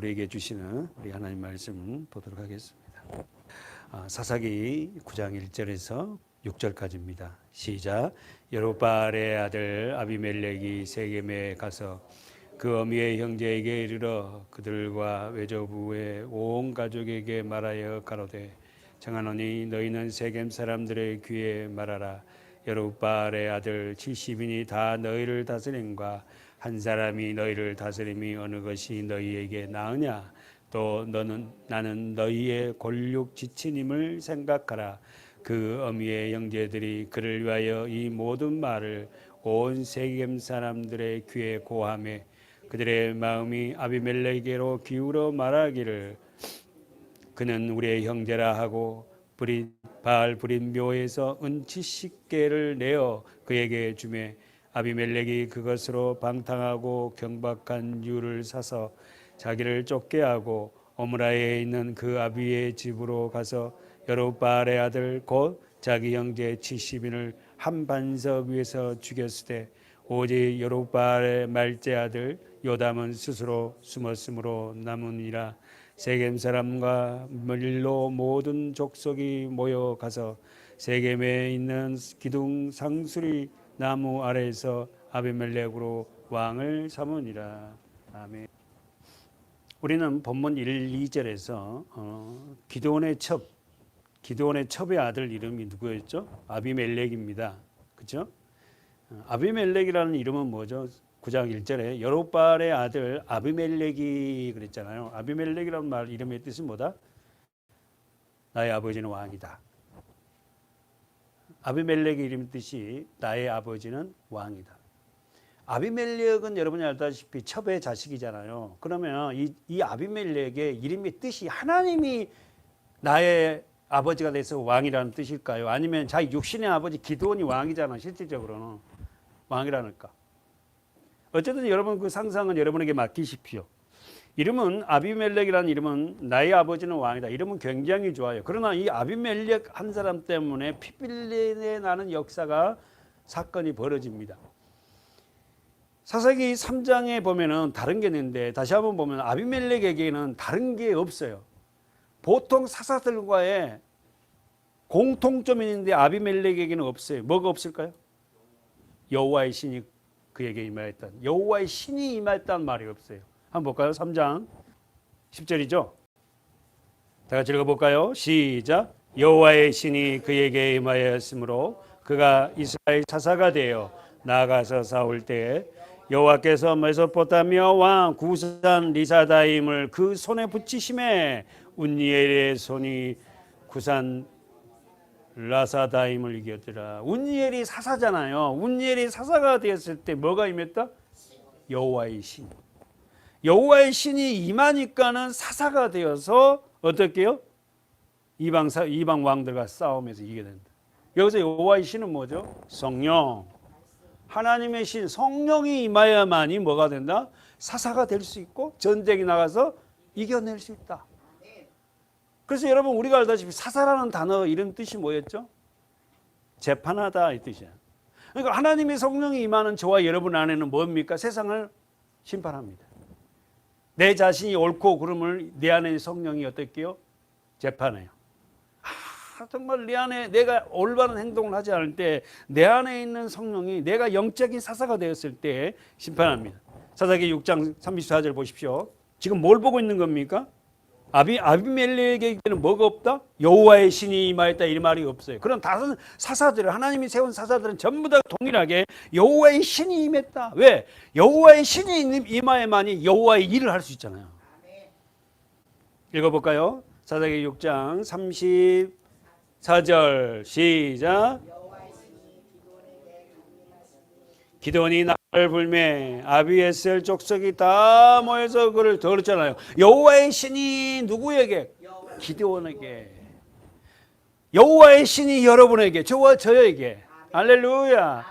우리에게 주시는 우리 하나님 말씀 보도록 하겠습니다. 사사기 9장 1절에서 6절까지입니다. 시작. 여룹바알의 아들 아비멜렉이 세겜에 가서 그 어미의 형제에게 이르러 그들과 외조부의 온 가족에게 말하여 가로되 청하노니 너희는 세겜 사람들의 귀에 말하라. 여룹바알의 아들 70인이 다 너희를 다스림과 한 사람이 너희를 다스림이 어느 것이 너희에게 나으냐. 또 나는 너희의 골육 지친임을 생각하라. 그 어미의 형제들이 그를 위하여 이 모든 말을 온 세겜 사람들의 귀에 고하매 그들의 마음이 아비멜렉에게로 기울어 말하기를 그는 우리의 형제라 하고 바알 브린 묘에서 은 70개를 내어 그에게 주매 아비멜렉이 그것으로 방탕하고 경박한 유를 사서 자기를 쫓게 하고 오므라에 있는 그 아비의 집으로 가서 여룹바알의 아들 곧 자기 형제 70인을 한 반석 위에서 죽였으되 오직 여룹바알의 말째 아들 요담은 스스로 숨었으므로 남으니라. 세겜 사람과 밀로 모든 족속이 모여 가서 세겜에 있는 기둥 상수리 나무 아래에서 아비멜렉으로 왕을 삼으니라. 아멘. 우리는 본문 1, 2절에서 기드온의 첩의 아들 이름이 누구였죠? 아비멜렉입니다. 그렇죠? 아비멜렉이라는 이름은 뭐죠? 9장 1절에 여룹바알의 아들 아비멜렉이 그랬잖아요. 아비멜렉이라는 말 이름의 뜻은 뭐다? 나의 아버지는 왕이다. 아비멜렉의 이름 뜻이 나의 아버지는 왕이다. 아비멜렉은 여러분이 알다시피 첩의 자식이잖아요. 그러면 이 아비멜렉의 이름의 뜻이 하나님이 나의 아버지가 돼서 왕이라는 뜻일까요? 아니면 자기 육신의 아버지 기드온이 왕이잖아. 실질적으로는 왕이라니까. 어쨌든 여러분 그 상상은 여러분에게 맡기십시오. 이름은 아비멜렉이라는 이름은 나의 아버지는 왕이다. 이름은 굉장히 좋아요. 그러나 이 아비멜렉 한 사람 때문에 피빌린에 나는 역사가 사건이 벌어집니다. 사사기 3장에 보면은 다른 게 있는데 다시 한번 보면 아비멜렉에게는 다른 게 없어요. 보통 사사들과의 공통점이 있는데 아비멜렉에게는 없어요. 뭐가 없을까요? 여호와의 신이 그에게 임하였다. 여호와의 신이 임하였다는 말이 없어요. 한번 볼까요? 3장 10절이죠. 다 같이 읽어볼까요? 시작. 여호와의 신이 그에게 임하였으므로 그가 이스라엘 사사가 되어 나아가서 싸울 때에 여호와께서 메소포타미아 왕 구산 리사다임을 그 손에 붙이심에 운니엘의 손이 구산 라사다임을 이겼더라. 운니엘이 사사잖아요. 운니엘이 사사가 되었을 때 뭐가 임했다? 여호와의 신. 여호와의 신이 임하니까는 사사가 되어서 어떻게요? 이방 왕들과 싸움에서 이기게 된다. 여기서 여호와의 신은 뭐죠? 성령. 하나님의 신, 성령이 임하여야만이 뭐가 된다? 사사가 될 수 있고 전쟁에 나가서 이겨낼 수 있다. 그래서 여러분 우리가 알다시피 사사라는 단어 이런 뜻이 뭐였죠? 재판하다 이 뜻이야. 그러니까 하나님의 성령이 임하는 저와 여러분 안에는 뭡니까? 세상을 심판합니다. 내 자신이 옳고 그름을 내 안에 성령이 어떻게요? 재판해요. 정말 내 안에 내가 올바른 행동을 하지 않을 때 내 안에 있는 성령이 내가 영적인 사사가 되었을 때 심판합니다. 사사기 6장 34절 보십시오. 지금 뭘 보고 있는 겁니까? 아비멜렉에게는 뭐가 없다? 여호와의 신이 임하였다 이 말이 없어요. 그럼 다른 사사들 하나님이 세운 사사들은 전부 다 동일하게 여호와의 신이 임했다. 왜? 여호와의 신이 임하여만이 여호와의 일을 할 수 있잖아요. 읽어볼까요? 사사기 6장 34절 시작. 기드온이 나를 불매 아비에셀 족속이 다 모여서 그를 들었잖아요. 여호와의 신이 누구에게? 기드온에게. 여호와의 신이 여러분에게, 저와 저에게. 할렐루야.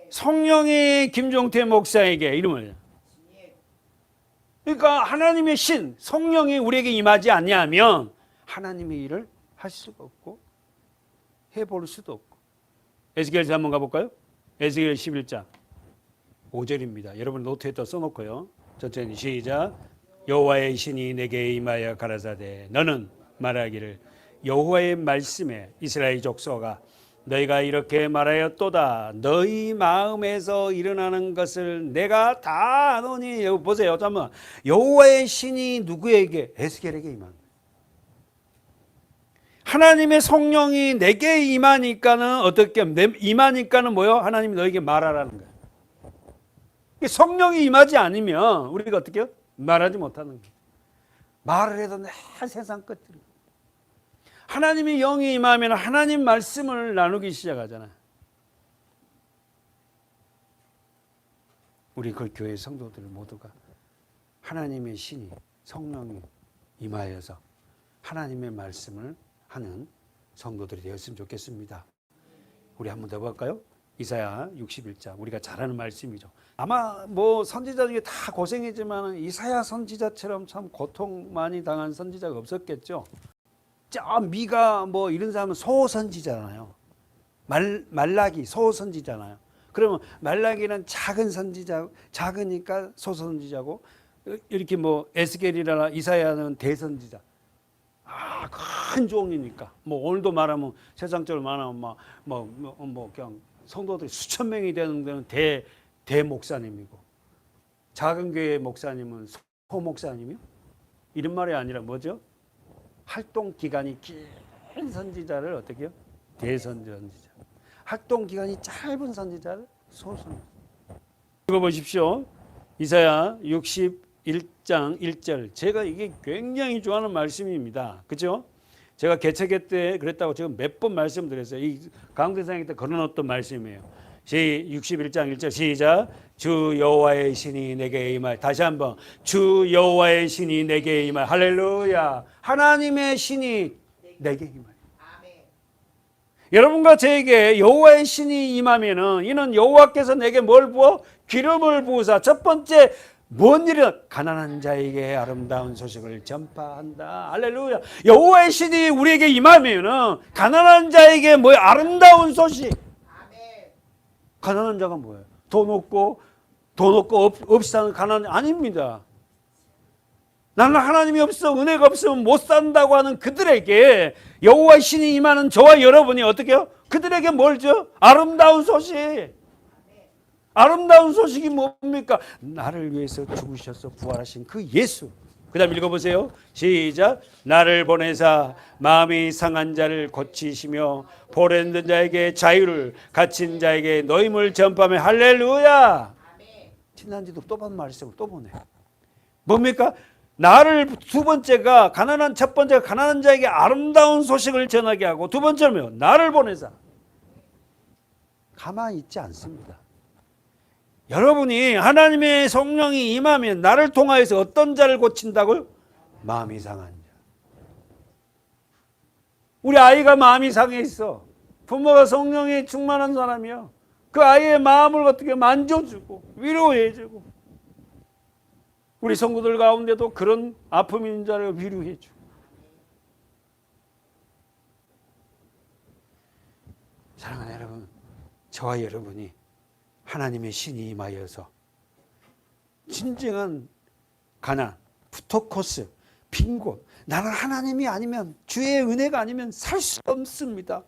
성령이 김종태 목사에게 이름을. 그러니까 하나님의 신, 성령이 우리에게 임하지 않냐면 하나님의 일을 할 수가 없고 해볼 수도 없고. 에스겔서 한번 가볼까요? 에스겔 11장 5절입니다. 여러분 노트에다 써놓고요. 천천히 시작. 여호와의 신이 내게 임하여 가라사대 너는 말하기를 여호와의 말씀에 이스라엘 족속아 너희가 이렇게 말하였도다 너희 마음에서 일어나는 것을 내가 다 아노니. 보세요. 잠깐만. 여호와의 신이 누구에게? 에스겔에게 임한. 하나님의 성령이 내게 임하니까는 어떻게 임하니까는 뭐요? 하나님이 너에게 말하라는 거예요. 성령이 임하지 않으면 우리가 어떻게 해요? 말하지 못하는 거예요. 말을 해도 내 세상 끝들. 하나님의 영이 임하면 하나님 말씀을 나누기 시작하잖아요. 우리 그 교회 성도들 모두가 하나님의 신이 성령이 임하여서 하나님의 말씀을 하는 성도들이 되었으면 좋겠습니다. 우리 한번 더 볼까요? 이사야 61장 우리가 잘 아는 말씀이죠. 아마 뭐 선지자 중에 다 고생했지만 이사야 선지자처럼 참 고통 많이 당한 선지자가 없었겠죠. 미가 뭐 이런 사람은 소선지자잖아요. 말라기 소선지자잖아요. 그러면 말라기는 작은 선지자, 작으니까 소선지자고 이렇게 뭐 에스겔이나 이사야는 대선지자. 큰 종이니까 뭐 오늘도 말하면 세상적으로 말하면 뭐 그냥 성도들이 수천 명이 되는 데는 대 목사님이고 작은 교회 목사님은 소 목사님이요. 이런 말이 아니라 뭐죠? 활동 기간이 긴 선지자를 어떻게 해요? 대선지자. 활동 기간이 짧은 선지자를 소선지자. 읽어보십시오. 이사야 61장 1절. 제가 이게 굉장히 좋아하는 말씀입니다. 그죠? 제가 개척회 때 그랬다고 지금 몇 번 말씀드렸어요. 이 강대상에 때 걸어놓았던 말씀이에요. 61장 1절 시작. 주 여호와의 신이 내게 임하여. 다시 한번. 주 여호와의 신이 내게 임하여. 할렐루야. 하나님의 신이 내게 임하여. 여러분과 저에게 여호와의 신이 임하면은 이는 여호와께서 내게 뭘 부어? 기름을 부으사. 첫 번째 뭔 일이야? 가난한 자에게 아름다운 소식을 전파한다. 할렐루야. 여호와의 신이 우리에게 임하면은 가난한 자에게 뭐야? 아름다운 소식. 가난한 자가 뭐예요? 돈 없고 없이 사는 가난 아닙니다. 나는 하나님이 없어 은혜가 없으면 못 산다고 하는 그들에게 여호와의 신이 임하는 저와 여러분이 어떻게 해요? 그들에게 뭘 줘? 아름다운 소식. 아름다운 소식이 뭡니까? 나를 위해서 죽으셔서 부활하신 그 예수. 그 다음 읽어보세요. 시작. 나를 보내사 마음이 상한 자를 고치시며 포로된 자에게 자유를 갇힌 자에게 노임을 전파하며. 할렐루야. 지난주도 또 본 말씀을 또 보네. 뭡니까? 나를 두 번째가 첫 번째가 가난한 자에게 아름다운 소식을 전하게 하고 두 번째는 나를 보내사. 가만히 있지 않습니다. 여러분이 하나님의 성령이 임하면 나를 통하여서 어떤 자를 고친다고요? 마음이 상한 자. 우리 아이가 마음이 상해 있어. 부모가 성령이 충만한 사람이야. 그 아이의 마음을 어떻게 만져주고 위로해주고 우리 성도들 가운데도 그런 아픔 있는 자를 위로해주고. 사랑하는 여러분, 저와 여러분이 하나님의 신이 임하여서 진정한 가난, 부토코스, 빈곤, 나는 하나님이 아니면 주의 은혜가 아니면 살 수 없습니다.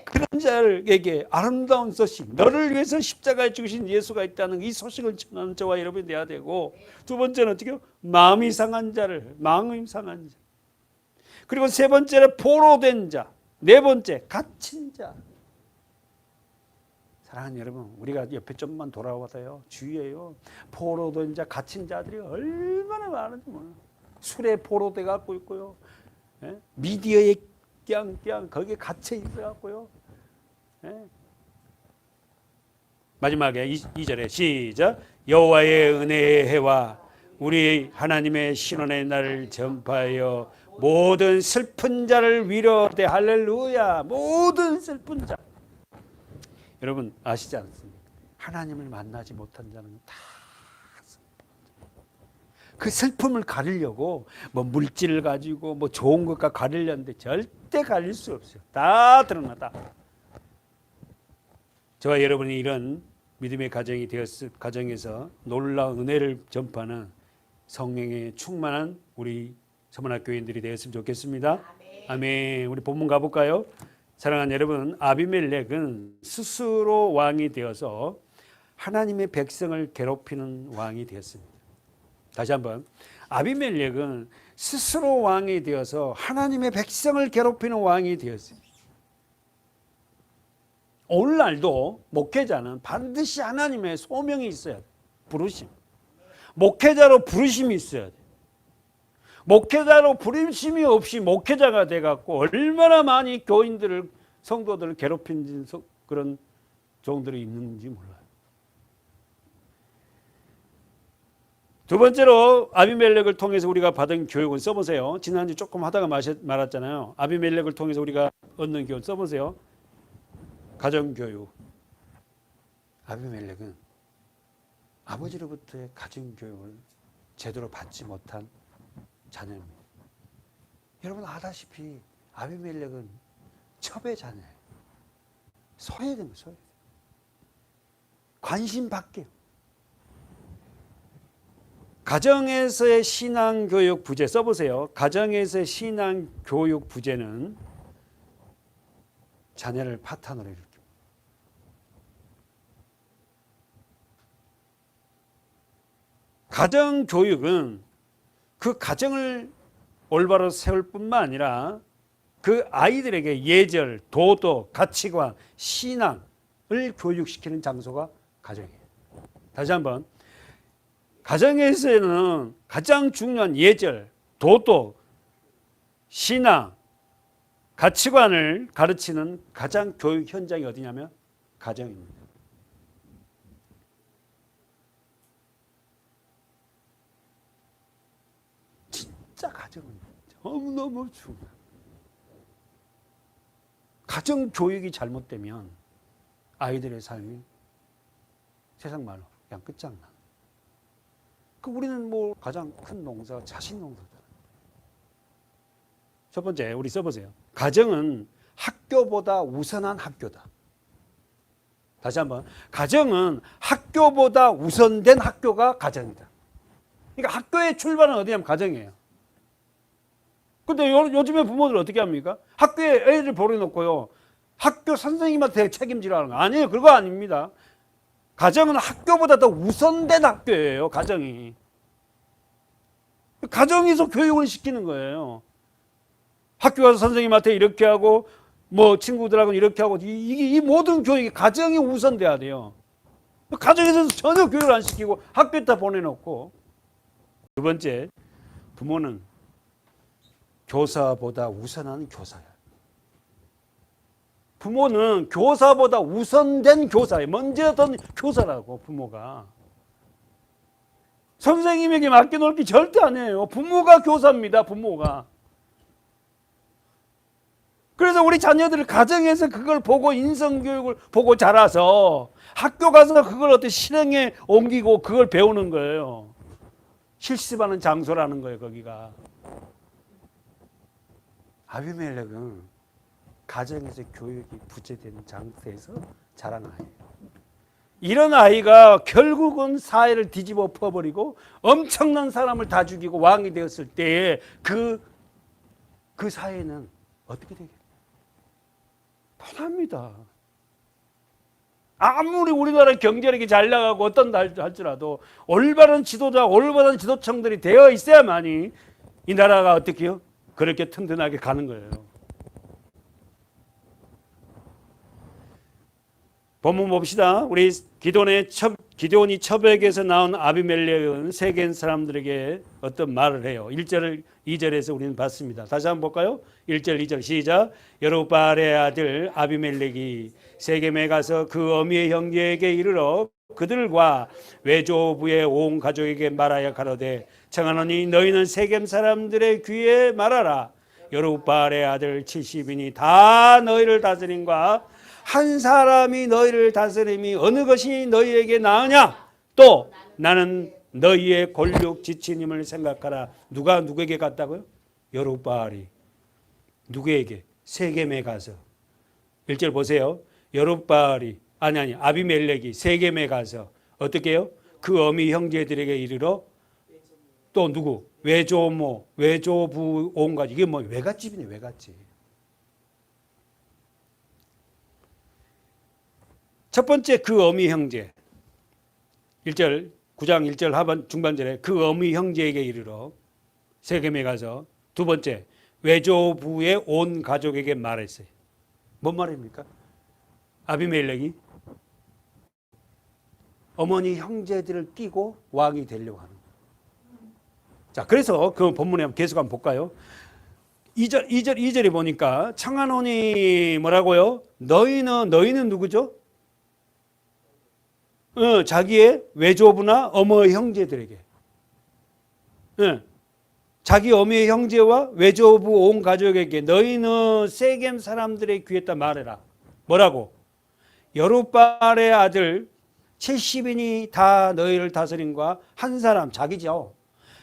그런 자에게 아름다운 소식, 너를 위해서 십자가에 죽으신 예수가 있다는 이 소식을 전하는 저와 여러분이 돼야 되고, 두 번째는 어떻게 해요? 마음이 상한 자를, 마음이 상한 자. 그리고 세 번째는 포로된 자. 네 번째, 갇힌 자. 사랑하는 여러분, 우리가 옆에 좀만 돌아봐서요, 주위에요, 포로된 자, 갇힌 자들이 얼마나 많은지 몰라요. 술에 포로돼 갖고 있고요, 미디어에 그냥 거기에 갇혀 있어 갖고요. 마지막에 2절에 시작. 여호와의 은혜의 해와 우리 하나님의 신원의 날을 전파하여 모든 슬픈 자를 위로되. 할렐루야. 모든 슬픈 자. 여러분 아시지 않습니까? 하나님을 만나지 못한 자는 다 그 슬픔을 가리려고 뭐 물질을 가지고 뭐 좋은 것과 가리려는데 절대 가릴 수 없어요. 다 드러나다. 저와 여러분이 이런 믿음의 가정이 가정에서 놀라운 은혜를 전파하는 성령에 충만한 우리 서문학 교인들이 되었으면 좋겠습니다. 아멘. 우리 본문 가볼까요? 사랑하는 여러분, 아비멜렉은 스스로 왕이 되어서 하나님의 백성을 괴롭히는 왕이 되었습니다. 다시 한번, 아비멜렉은 스스로 왕이 되어서 하나님의 백성을 괴롭히는 왕이 되었습니다. 오늘날도 목회자는 반드시 하나님의 소명이 있어야 돼. 부르심. 목회자로 부르심이 있어야 돼. 목회자로 부르심이 없이 목회자가 돼갖고 얼마나 많이 교인들을, 성도들을 괴롭힌 그런 종들이 있는지 몰라요. 두 번째로 아비멜렉을 통해서 우리가 받은 교육을 써보세요. 지난주 조금 하다가 말았잖아요. 아비멜렉을 통해서 우리가 얻는 교육 써보세요. 가정교육. 아비멜렉은 아버지로부터의 가정교육을 제대로 받지 못한 자녀입니다. 여러분 아다시피 아비멜렉은 첩의 자녀예요. 소외된 거예요. 소외. 관심 받게요. 가정에서의 신앙교육 부재 써보세요. 가정에서의 신앙교육 부재는 자녀를 파탄으로 일으킵니다. 가정교육은 그 가정을 올바로 세울 뿐만 아니라 그 아이들에게 예절, 도덕, 가치관, 신앙을 교육시키는 장소가 가정이에요. 다시 한번, 가정에서는 가장 중요한 예절, 도덕, 신앙, 가치관을 가르치는 가장 교육 현장이 어디냐면 가정입니다. 진짜 가정은 너무너무 중요해요. 가정 교육이 잘못되면 아이들의 삶이 세상 말로 그냥 끝장나. 우리는 뭐 가장 큰 농사가 자식 농사잖아요. 첫 번째, 우리 써보세요. 가정은 학교보다 우선한 학교다. 다시 한번, 가정은 학교보다 우선된 학교가 가정이다. 그러니까 학교의 출발은 어디냐면 가정이에요. 근데 요즘에 부모들 어떻게 합니까? 학교에 애를 보내놓고요, 학교 선생님한테 책임지라는 거 아니에요. 그거 아닙니다. 가정은 학교보다 더 우선된 학교예요. 가정이. 가정에서 교육을 시키는 거예요. 학교 가서 선생님한테 이렇게 하고 뭐 친구들하고 이렇게 하고 이 모든 교육이 가정이 우선돼야 돼요. 가정에서 전혀 교육을 안 시키고 학교에다 보내놓고. 두 번째, 부모는 교사보다 우선한 교사예요. 부모는 교사보다 우선된 교사예요. 먼저 던 교사라고. 부모가 선생님에게 맡겨놓을 게 절대 아니에요. 부모가 교사입니다. 부모가. 그래서 우리 자녀들을 가정에서 그걸 보고 인성교육을 보고 자라서 학교 가서 그걸 어떻게 실행에 옮기고 그걸 배우는 거예요. 실습하는 장소라는 거예요. 거기가. 아비멜렉은 가정에서 교육이 부재된 상태에서 자란 아이예요. 이런 아이가 결국은 사회를 뒤집어 엎어버리고 엄청난 사람을 다 죽이고 왕이 되었을 때에 그 사회는 어떻게 되겠어요? 편합니다. 아무리 우리나라 경제력이 잘 나가고 어떤다 할지라도 올바른 지도자, 올바른 지도층들이 되어 있어야만이 이 나라가 어떻게 해요? 그렇게 튼튼하게 가는 거예요. 본문 봅시다. 우리 기드온이 첩에게서 나온 아비멜렉은 세겜 사람들에게 어떤 말을 해요. 1절, 2절에서 우리는 봤습니다. 다시 한번 볼까요? 1절, 2절 시작. 여루바알의 아들 아비멜렉이 세겜에 가서 그 어미의 형제에게 이르러 그들과 외조부의 온 가족에게 말하여 가로되 청하노니 너희는 세겜 사람들의 귀에 말하라. 여루바알의 아들 70인이 다 너희를 다스림과 한 사람이 너희를 다스림이 어느 것이 너희에게 나으냐? 또 나는 너희의 골육 지친임을 생각하라. 누가 누구에게 갔다고요? 여루바알이 누구에게? 세겜에 가서. 1절 보세요. 여루바알이 아비멜렉이 세겜에 가서 어떻게 해요? 그 어미 형제들에게 이르러 또 누구? 외조모, 외조부 온가족. 이게 뭐 외갓집이네, 외갓집. 첫 번째 그 어미 형제. 1절 9장 1절 하반 중반절에 그 어미 형제에게 이르러 세겜에 가서 두 번째 외조부의 온 가족에게 말했어요. 뭔 말입니까? 아비멜렉이 어머니 형제들을 끼고 왕이 되려고 하는 거예요. 자, 그래서 그 본문에 계속 한번 볼까요? 2절에 보니까 청하노니 뭐라고요? 너희는 누구죠? 자기의 외조부나 어머 형제들에게. 자기 어미의 형제와 외조부 온 가족에게 너희는 세겜 사람들의 귀에다 말해라. 뭐라고? 여룻바알의 아들 70인이 다 너희를 다스린과 한 사람, 자기죠.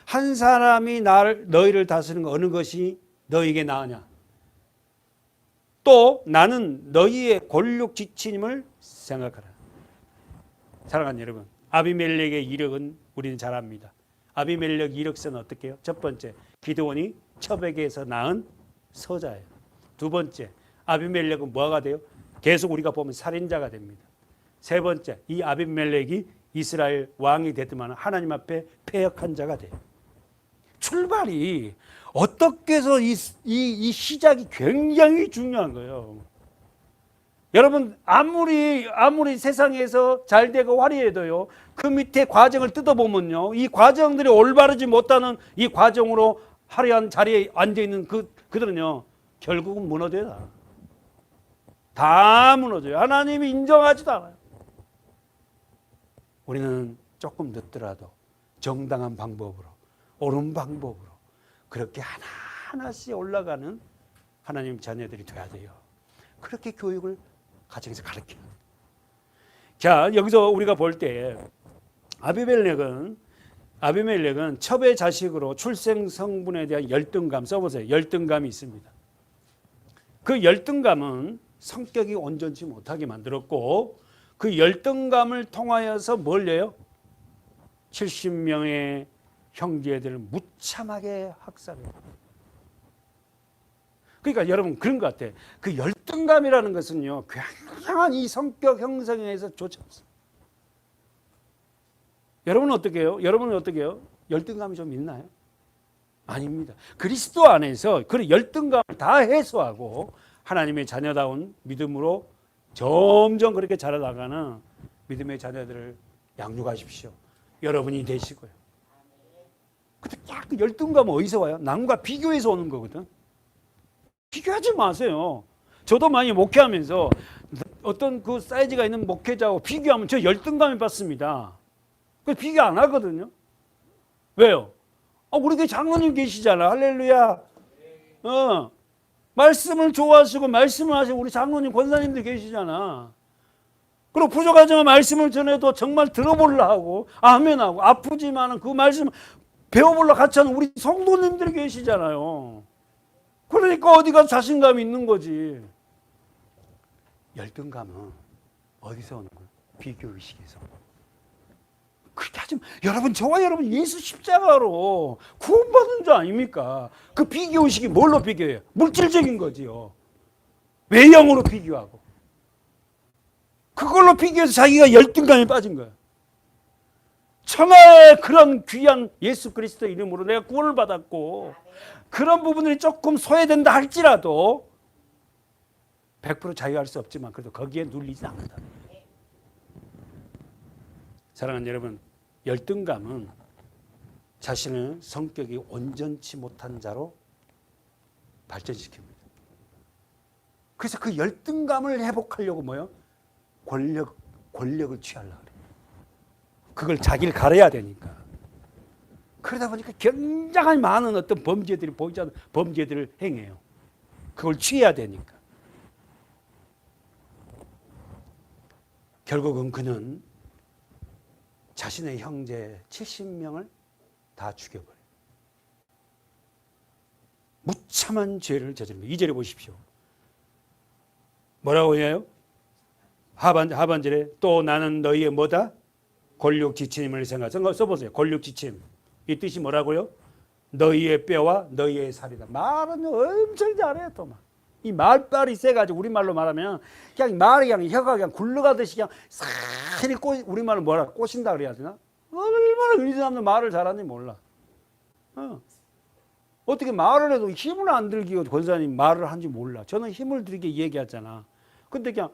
한 사람이 너희를 다스리는 거 어느 것이 너희에게 나으냐. 또 나는 너희의 권력 지침을 생각하라. 사랑하는 여러분, 아비멜렉의 이력은 우리는 잘 압니다. 아비멜렉 이력서는 어떻게 해요? 첫 번째, 기드온이 첩에게서 낳은 서자예요. 두 번째, 아비멜렉은 뭐가 돼요? 계속 우리가 보면 살인자가 됩니다. 세 번째, 이 아비멜렉이 이스라엘 왕이 됐지만 하나님 앞에 패역한 자가 돼요. 출발이 어떻게 해서 이 시작이 굉장히 중요한 거예요. 여러분 아무리 세상에서 잘 되고 화려해도요, 그 밑에 과정을 뜯어보면요, 이 과정들이 올바르지 못하는 이 과정으로 화려한 자리에 앉아있는 그들은요 결국은 무너져요. 다 무너져요. 하나님이 인정하지도 않아요. 우리는 조금 늦더라도 정당한 방법으로, 옳은 방법으로 그렇게 하나하나씩 올라가는 하나님 자녀들이 돼야 돼요. 그렇게 교육을 가정에서 가르쳐요. 자, 여기서 우리가 볼 때 아비멜렉은 첩의 자식으로 출생 성분에 대한 열등감, 써보세요. 열등감이 있습니다. 그 열등감은 성격이 온전치 못하게 만들었고, 그 열등감을 통하여서 뭘 해요? 70명의 형제들을 무참하게 학살해요. 그러니까 여러분 그런 것 같아. 그 열등감이라는 것은요, 굉장한 이 성격 형성에서 쫓아왔어요. 여러분은 어떻게 해요? 열등감이 좀 있나요? 아닙니다. 그리스도 안에서 그 열등감을 다 해소하고 하나님의 자녀다운 믿음으로 점점 그렇게 자라나가는 믿음의 자녀들을 양육하십시오. 여러분이 되시고요. 근데 그 열등감은 어디서 와요? 남과 비교해서 오는 거거든. 비교하지 마세요. 저도 많이 목회하면서 어떤 그 사이즈가 있는 목회자하고 비교하면 저 열등감이 받습니다. 그래서 비교 안 하거든요. 왜요? 우리 교회 장로님 계시잖아. 할렐루야. 말씀을 좋아하시고 말씀을 하시고 우리 장로님 권사님들 계시잖아. 그리고 부족하지만 말씀을 전해도 정말 들어보려 하고 아멘하고 아프지만 그 말씀 배워보려 같이 하는 우리 성도님들이 계시잖아요. 그러니까 어디가 자신감이 있는 거지. 열등감은 어디서 오는 거예요? 비교의식에서. 그렇게 하지만 여러분, 저와 여러분 예수 십자가로 구원받은 자 아닙니까? 그 비교의식이 뭘로 비교해요? 물질적인 거지요. 외형으로 비교하고. 그걸로 비교해서 자기가 열등감에 빠진 거예요. 천하의 그런 귀한 예수 그리스도 이름으로 내가 구원을 받았고 그런 부분들이 조금 소외된다 할지라도 100% 자유할 수 없지만 그래도 거기에 눌리지 않는다. 사랑하는 여러분, 열등감은 자신의 성격이 온전치 못한 자로 발전시킵니다. 그래서 그 열등감을 회복하려고 뭐요? 권력을 취하려고 그래요. 그걸 자기를 가려야 되니까. 그러다 보니까 굉장히 많은 어떤 범죄들이 보이지 않는 범죄들을 행해요. 그걸 취해야 되니까. 결국은 그는 자신의 형제 70명을 다 죽여버려요. 무참한 죄를 저지릅니다. 2절에 보십시오. 뭐라고 해요? 하반절에 또 나는 너희의 뭐다? 권력 지침을 생각. 써보세요. 권력 지침. 이 뜻이 뭐라고요? 너희의 뼈와 너희의 살이다. 말은 엄청 잘해요. 또 막. 이 말빨이 세가지고 우리말로 말하면 그냥 말이 그냥 혀가 그냥 굴러가듯이 그냥 살이 우리말로 뭐라 꼬신다 그래야 되나? 얼마나 이 사람들 말을 잘하는지 몰라. 어떻게 말을 해도 힘을 안 들기고 권사님 말을 한지 몰라. 저는 힘을 들이게 얘기하잖아. 근데 그냥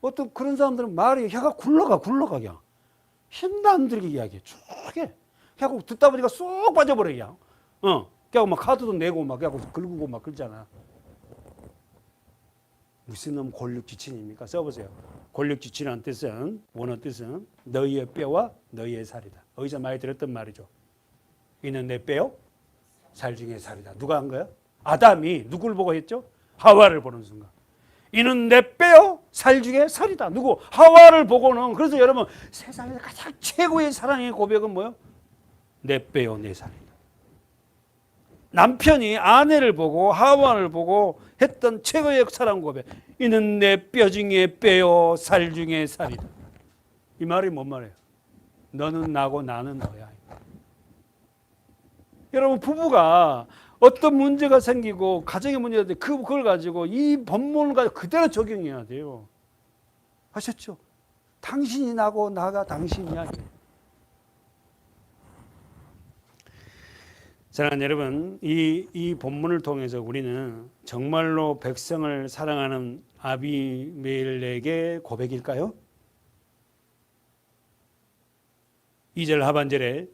어떤 그런 사람들은 말이 혀가 굴러가 그냥. 힘도 안 들게 이야기해. 쭉 해. 그냥 듣다 보니까 쏙 빠져버려 그냥. 그냥 막 카드도 내고 막 그냥 긁고 막 그러잖아. 무슨 놈 골육지친입니까? 써보세요. 골육지친이라는 뜻은 원어 뜻은 너희의 뼈와 너희의 살이다. 어디서 많이 들었던 말이죠. 이는 내 뼈, 살 중에 살이다. 누가 한 거야? 아담이 누구를 보고 했죠? 하와를 보는 순간. 이는 내 뼈, 살 중에 살이다. 누구? 하와를 보고는. 그래서 여러분 세상에서 가장 최고의 사랑의 고백은 뭐예요? 내 뼈요, 내 살이다. 남편이 아내를 보고 하와를 보고 했던 최고의 사랑 고백. 이는 내 뼈 중에 뼈요, 살 중에 살이다. 이 말이 뭔 말이에요? 너는 나고 나는 너야. 여러분 부부가 어떤 문제가 생기고 가정의 문제가 돼 그걸 가지고 이 본문을 가지고 그대로 적용해야 돼요. 아셨죠? 당신이 나고 나가 당신이야. 사랑하는 여러분, 이 본문을 통해서 우리는 정말로 백성을 사랑하는 아비멜렉의 고백일까요? 2절 하반절에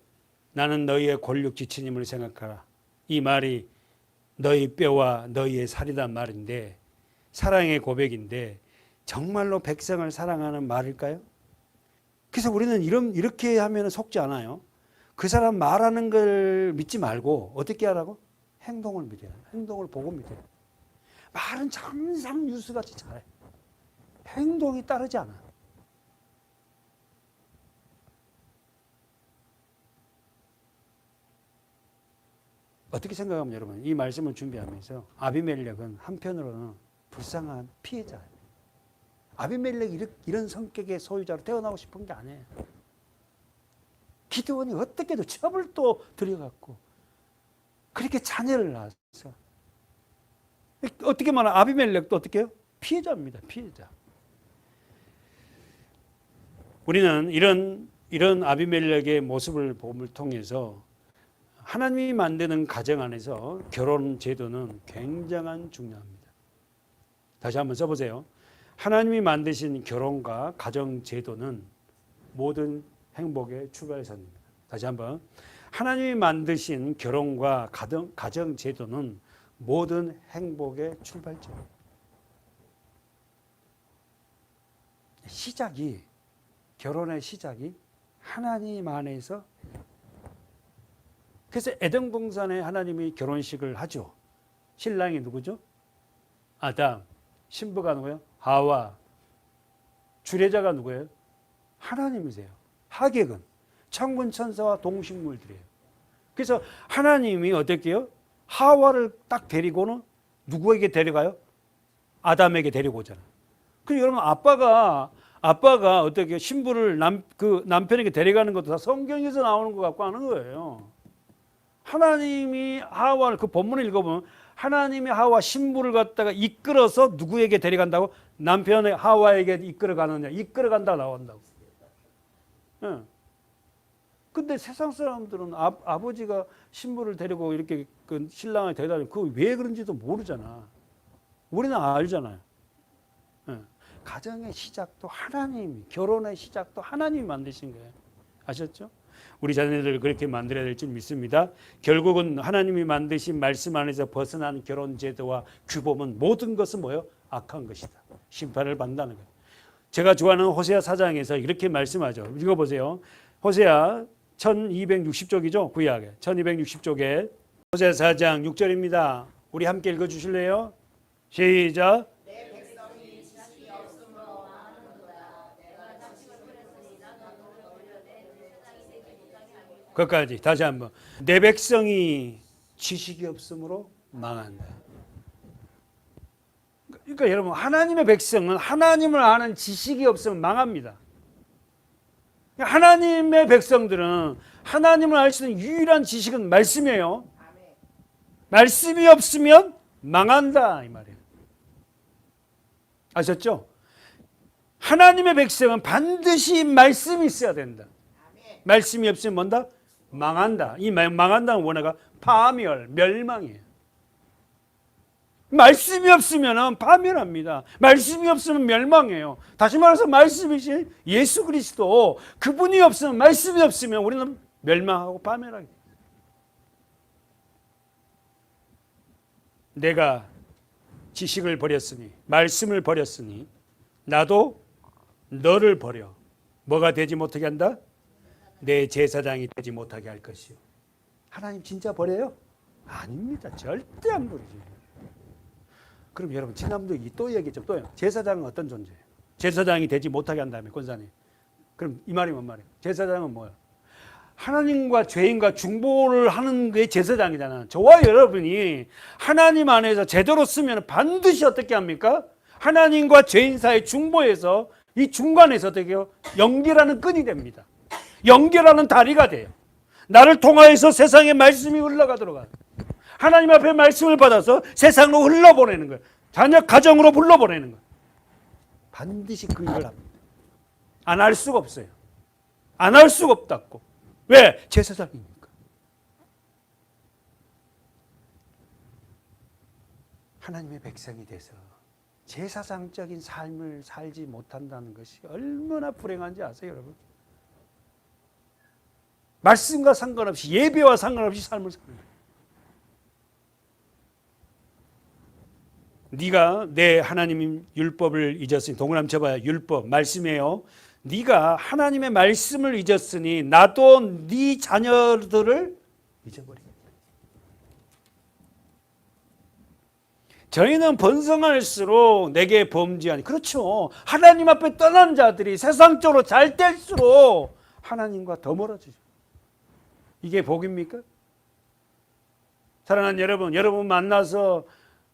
나는 너희의 골육지친임을 생각하라. 이 말이 너희 뼈와 너희의 살이란 말인데 사랑의 고백인데 정말로 백성을 사랑하는 말일까요? 그래서 우리는 이렇게 하면 속지 않아요. 그 사람 말하는 걸 믿지 말고 어떻게 하라고? 행동을 믿어요. 행동을 보고 믿어요. 말은 항상 뉴스같이 잘해. 행동이 따르지 않아. 어떻게 생각하면 여러분 이 말씀을 준비하면서 아비멜렉은 한편으로는 불쌍한 피해자예요. 아비멜렉이 이런 성격의 소유자로 태어나고 싶은 게 아니에요. 기드온이 어떻게도 첩을 또 들여갖고 그렇게 자녀를 낳았어. 어떻게 말하면 아비멜렉도 어떻게 해요? 피해자입니다. 피해자. 우리는 이런 아비멜렉의 모습을 봄을 통해서 하나님이 만드는 가정 안에서 결혼 제도는 굉장한 중요합니다. 다시 한번 써보세요. 하나님이 만드신 결혼과 가정 제도는 모든 행복의 출발선입니다. 다시 한번 하나님이 만드신 결혼과 가정 제도는 모든 행복의 출발점입니다. 결혼의 시작이 하나님 안에서. 그래서 에덴 동산에 하나님이 결혼식을 하죠. 신랑이 누구죠? 아담. 신부가 누구예요? 하와. 주례자가 누구예요? 하나님이세요. 하객은 천군 천사와 동식물들이에요. 그래서 하나님이 어떻게 해요? 하와를 딱 데리고는 누구에게 데려가요? 아담에게 데리고 오잖아요. 그럼 여러분 아빠가 어떻게 신부를 남편에게 데려가는 것도 다 성경에서 나오는 것 같고 하는 거예요. 하나님이 하와를 그 본문을 읽어보면 하나님이 하와 신부를 갖다가 이끌어서 누구에게 데려간다고? 남편의 하와에게 이끌어가느냐? 이끌어간다 나온다고. 예. 근데 세상 사람들은 아버지가 신부를 데리고 이렇게 그 신랑을 데려다니고 그거 왜 그런지도 모르잖아. 우리는 알잖아요. 예. 가정의 시작도 하나님, 결혼의 시작도 하나님이 만드신 거예요. 아셨죠? 우리 자녀들을 그렇게 만들어야 될 줄 믿습니다. 결국은 하나님이 만드신 말씀 안에서 벗어난 결혼 제도와 규범은 모든 것은 뭐예요? 악한 것이다. 심판을 받는다는 거예요. 제가 좋아하는 호세아 4장에서 이렇게 말씀하죠. 읽어보세요. 호세아 1260쪽이죠. 구약에 1260쪽에 호세아 4장 6절입니다. 우리 함께 읽어주실래요? 시작. 거기까지 다시 한번. 내 백성이 지식이 없으므로 망한다. 그러니까 여러분 하나님의 백성은 하나님을 아는 지식이 없으면 망합니다. 하나님의 백성들은 하나님을 알 수 있는 유일한 지식은 말씀이에요. 말씀이 없으면 망한다 이 말이에요. 아셨죠? 하나님의 백성은 반드시 말씀이 있어야 된다. 말씀이 없으면 뭔다? 망한다. 이 망한다는 원어가 파멸, 멸망이에요. 말씀이 없으면 파멸합니다. 말씀이 없으면 멸망해요. 다시 말해서 말씀이신 예수 그리스도, 그분이 없으면, 말씀이 없으면 우리는 멸망하고 파멸하게 돼요. 내가 지식을 버렸으니, 말씀을 버렸으니 나도 너를 버려 뭐가 되지 못하게 한다? 내 제사장이 되지 못하게 할 것이요. 하나님 진짜 버려요? 아닙니다. 절대 안 버리죠. 그럼 여러분 지난번도 또 얘기했죠. 또요. 제사장은 어떤 존재예요? 제사장이 되지 못하게 한 다음에 권사님. 그럼 이 말이 뭔 말이에요? 제사장은 뭐예요? 하나님과 죄인과 중보를 하는 게 제사장이잖아요. 저와 여러분이 하나님 안에서 제대로 쓰면 반드시 어떻게 합니까? 하나님과 죄인 사이 중보에서 이 중간에서 어떻게 해요? 연결하는 끈이 됩니다. 연결하는 다리가 돼요. 나를 통하여서 세상에 말씀이 흘러가도록 하는, 하나님 앞에 말씀을 받아서 세상으로 흘러보내는 거예요. 자녀 가정으로 불러보내는 거예요. 반드시 그 일을 합니다. 안 할 수가 없어요. 안 할 수가 없다고. 왜? 제사장이니까. 하나님의 백성이 돼서 제사장적인 삶을 살지 못한다는 것이 얼마나 불행한지 아세요, 여러분? 말씀과 상관없이, 예배와 상관없이 삶을 사는 거예요. 네가 내 하나님 율법을 잊었으니, 동그라미 쳐봐요. 율법, 말씀이에요. 네가 하나님의 말씀을 잊었으니 나도 네 자녀들을 잊어버리겠다. 저희는 번성할수록 내게 범죄하니, 그렇죠. 하나님 앞에 떠난 자들이 세상적으로 잘 될수록 하나님과 더 멀어지죠. 이게 복입니까? 사랑하는 여러분, 여러분 만나서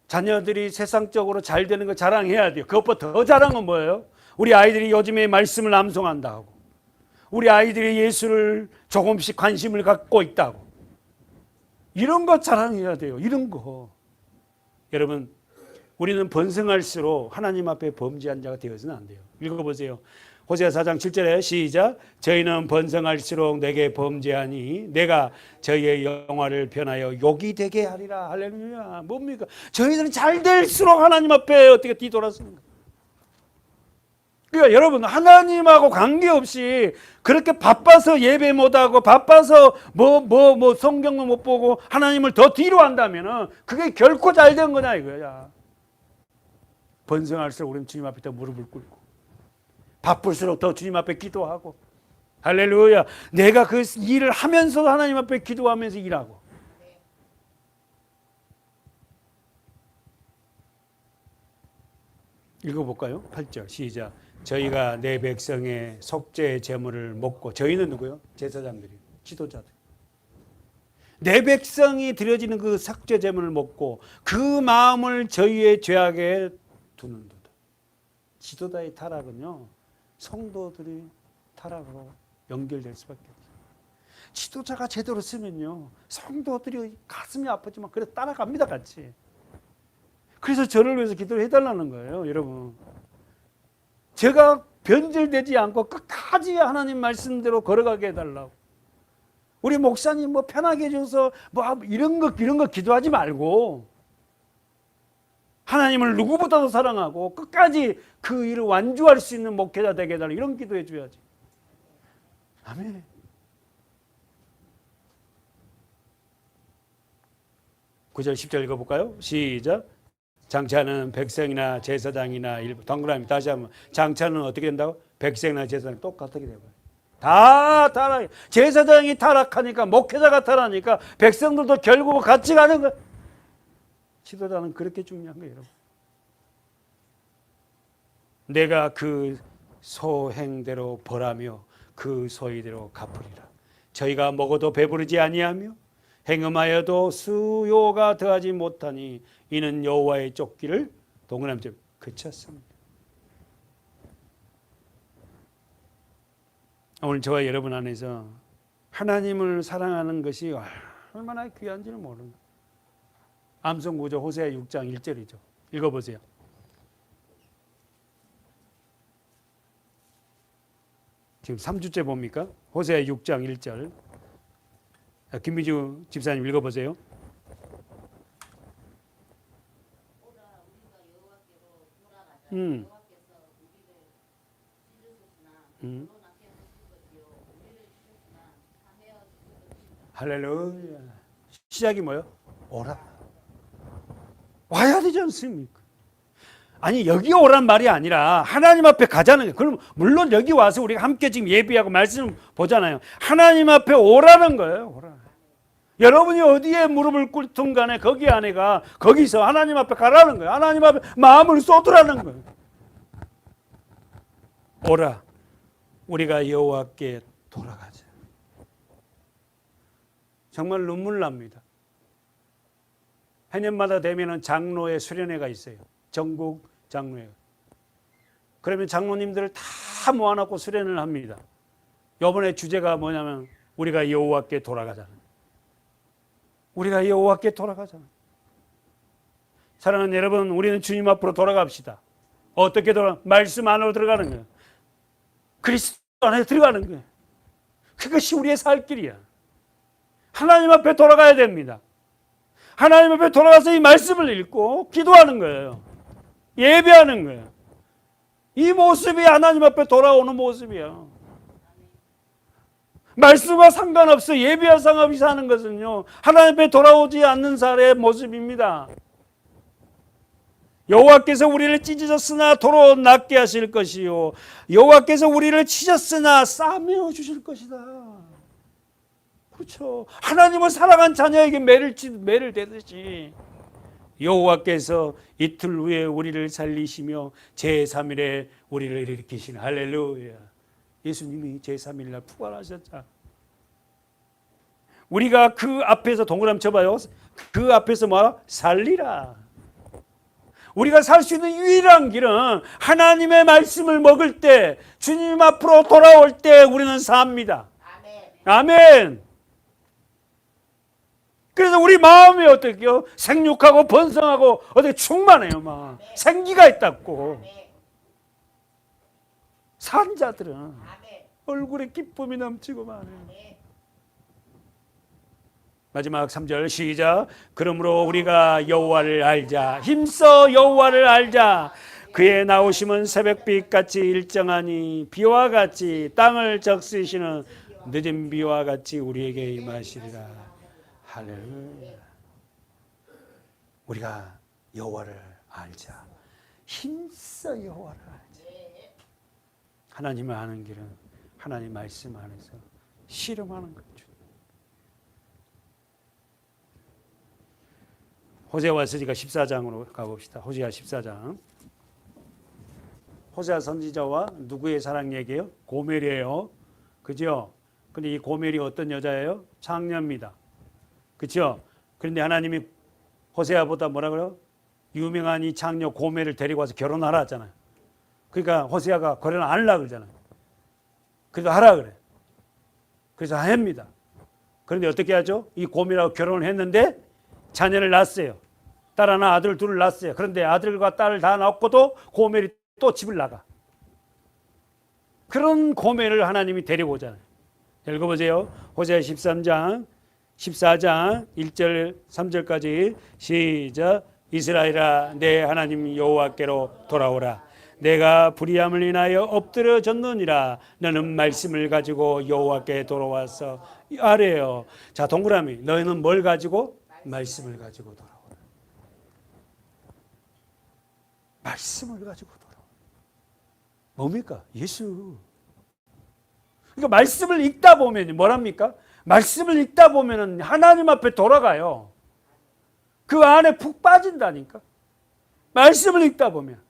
자녀들이 세상적으로 잘 되는 거 자랑해야 돼요. 그것보다 더 자랑은 뭐예요? 우리 아이들이 요즘에 말씀을 암송한다고, 우리 아이들이 예수를 조금씩 관심을 갖고 있다고, 이런 거 자랑해야 돼요. 이런 거. 여러분, 우리는 번성할수록 하나님 앞에 범죄한 자가 되어서는 안 돼요. 읽어보세요. 호세아 4장 7절에 시작. 저희는 번성할수록 내게 범죄하니 내가 저희의 영화를 변하여 욕이 되게 하리라. 할렐루야. 뭡니까? 저희들은 잘 될수록 하나님 앞에 어떻게 뒤돌아서는가. 그러니까 여러분, 하나님하고 관계없이 그렇게 바빠서 예배 못하고 바빠서 성경도 못 보고 하나님을 더 뒤로 한다면은 그게 결코 잘 된 거냐 이거야. 번성할수록 우리는 주님 앞에 더 무릎을 꿇고, 바쁠수록 더 주님 앞에 기도하고, 할렐루야. 내가 그 일을 하면서도 하나님 앞에 기도하면서 일하고. 읽어볼까요? 8절 시작. 저희가 내 백성의 속죄 제물을 먹고, 저희는 누구요? 제사장들이요, 지도자들. 내 백성이 드려지는 그 속죄 제물을 먹고 그 마음을 저희의 죄악에 두는도다. 지도자의 타락은요, 성도들이 타락으로 연결될 수밖에 없어요. 지도자가 제대로 쓰면요, 성도들이 가슴이 아프지만 그래도 따라갑니다, 같이. 그래서 저를 위해서 기도를 해달라는 거예요, 여러분. 제가 변질되지 않고 끝까지 하나님 말씀대로 걸어가게 해달라고. 우리 목사님 뭐 편하게 해줘서 뭐 이런 거 기도하지 말고, 하나님을 누구보다도 사랑하고 끝까지 그 일을 완주할 수 있는 목회자 되게 해달라, 이런 기도해 줘야지. 아멘. (9절 10절) 읽어볼까요? 시작. 장차는 백성이나 제사장이나 일부, 동그라미 다시 한번. 장차는 어떻게 된다고? 백성이나 제사장 똑같게 돼요. 다 타락. 제사장이 타락하니까, 목회자가 타락하니까 백성들도 결국 같이 가는 거예요. 지도자는 그렇게 중요한 거예요, 여러분. 내가 그 소행대로 벌하며 그 소의대로 갚으리라. 저희가 먹어도 배부르지 아니하며 행음하여도 수요가 더하지 못하니 이는 여호와의 쫓기를, 동그라미 그쳤습니다. 오늘 저와 여러분 안에서 하나님을 사랑하는 것이 얼마나 귀한지는 모르는 암송구조 호세아 6장 1절이죠. 읽어보세요. 지금 3주째 봅니까? 호세아 6장 1절. 김미주 집사님 읽어보세요. 할렐루야. 시작이 뭐예요? 오라. 와야 되지 않습니까? 아니 여기 오란 말이 아니라 하나님 앞에 가자는 거예요. 그럼 물론 여기 와서 우리가 함께 지금 예비하고 말씀 보잖아요. 하나님 앞에 오라는 거예요. 오라. 여러분이 어디에 무릎을 꿇든 간에 거기 안에가 거기서 하나님 앞에 가라는 거예요. 하나님 앞에 마음을 쏟으라는 거예요. 오라. 우리가 여호와께 돌아가자. 정말 눈물 납니다. 해년마다 되면은 장로의 수련회가 있어요. 전국 장로회. 그러면 장로님들을 다 모아놓고 수련을 합니다. 이번에 주제가 뭐냐면 우리가 여호와께 돌아가자는. 우리가 여호와께 돌아가자는. 사랑하는 여러분, 우리는 주님 앞으로 돌아갑시다. 어떻게 말씀 안으로 들어가는 거예요. 그리스도 안에 들어가는 거예요. 그것이 우리의 살 길이야. 하나님 앞에 돌아가야 됩니다. 하나님 앞에 돌아가서 이 말씀을 읽고 기도하는 거예요. 예배하는 거예요. 이 모습이 하나님 앞에 돌아오는 모습이야. 말씀과 상관없어 예배와 상관없이 하는 것은요, 하나님 앞에 돌아오지 않는 사람의 모습입니다. 여호와께서 우리를 찢으셨으나 도로 낫게 하실 것이요 여호와께서 우리를 치셨으나 싸매어 주실 것이다. 그렇죠. 하나님을 사랑한 자녀에게 매를 대듯이 여호와께서 이틀 후에 우리를 살리시며 제3일에 우리를 일으키신 할렐루야. 예수님이 제3일 날 부활하셨잖아. 우리가 그 앞에서 동그라미 쳐봐요. 그 앞에서 뭐라? 살리라. 우리가 살 수 있는 유일한 길은 하나님의 말씀을 먹을 때, 주님 앞으로 돌아올 때 우리는 삽니다. 아멘. 아멘. 그래서 우리 마음이 어떻게요? 생육하고 번성하고 어떻게 충만해요. 막 아멘. 생기가 있다고. 아멘. 산 자들은 아멘. 얼굴에 기쁨이 넘치고 많아요. 아멘. 마지막 3절 시작. 그러므로 우리가 여호와를 알자. 힘써 여호와를 알자. 그의 나오심은 새벽빛같이 일정하니 비와 같이 땅을 적시시는 늦은 비와 같이 우리에게 임하시리라. 할렐루야. 우리가 여호와를 알자. 힘써 여호와를 알자. 하나님을 아는 길은 하나님 말씀 안에서 실험하는 거죠. 호세아와 서기가 14장으로 가봅시다. 호세아 14장. 호세아 선지자와 누구의 사랑 얘기예요? 고멜이에요. 그죠? 근데 이 고멜이 어떤 여자예요? 창녀입니다. 그죠? 그런데 하나님이 호세아보다 뭐라 그래요? 유명한 이 창녀 고멜을 데리고 와서 결혼하라 하잖아요. 그러니까 호세아가 결혼 안 하려고 그러잖아요. 그래도 하라 그래. 그래서 합니다. 그런데 어떻게 하죠? 이 고멜하고 결혼을 했는데 자녀를 낳았어요. 딸 하나 아들 둘을 낳았어요. 그런데 아들과 딸을 다 낳고도 고멜이 또 집을 나가. 그런 고멜을 하나님이 데리고 오잖아요. 읽어보세요. 호세아 13장 14장 1절 3절까지 시작. 이스라엘아 내 하나님 여호와께로 돌아오라. 내가 불의함을 인하여 엎드려졌느니라. 너는 말씀을 가지고 여호와께 돌아와서 아래요. 자 동그라미. 너희는 뭘 가지고? 말씀을 가지고 돌아오라. 말씀을 가지고 돌아오라. 뭡니까? 예수. 그러니까 말씀을 읽다 보면 뭐랍니까? 말씀을 읽다 보면 하나님 앞에 돌아가요. 그 안에 푹 빠진다니까. 말씀을 읽다 보면.